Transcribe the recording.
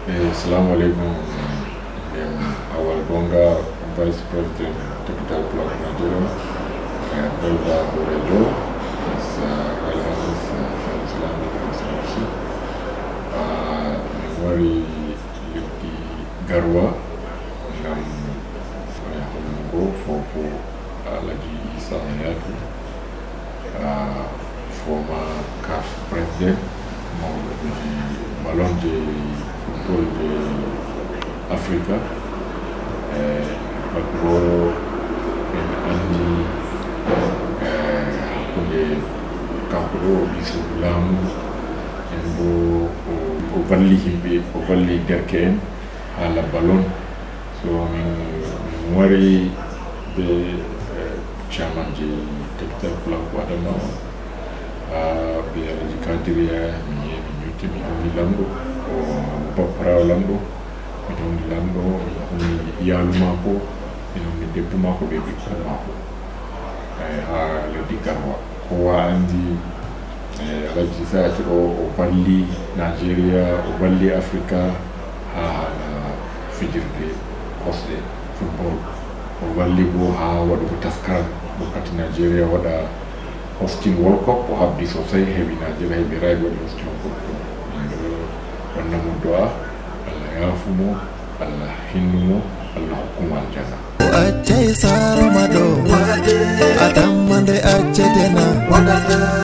Assalamu alaikum. Awal Bonga, Vice President, Capital Club Nigeria, Belva Horejo, Wari Yuki Garwa, Nam Holmongo, Fofo, Alaji Isa Hayatu, former CAF President, Malone de Football de Africa, Bakro, Andi, Kunde Kampuro, Bisulamu, Embo, Ovalli Himbe, Ovalli Derken, à la ballon. So, I'm worried the chairman of the Capital Club Guadama, the Cadria, mi lambo o papara lambo mi lambo mi yalu mako mi depu mako be bikko mako ha le dikarwa ko andi alaji saati o balli Nigeria o balli Africa ha fijirde kosde football o balli bo ha wadu taskara bokati Nigeria wada hosting World Cup or have this also heavy Nigeria heavy right with hosting World Cup. Wana mudwa Allah yafumo Allah hinumo Allah hukuma aljana Ache saro mado Atamande ache tena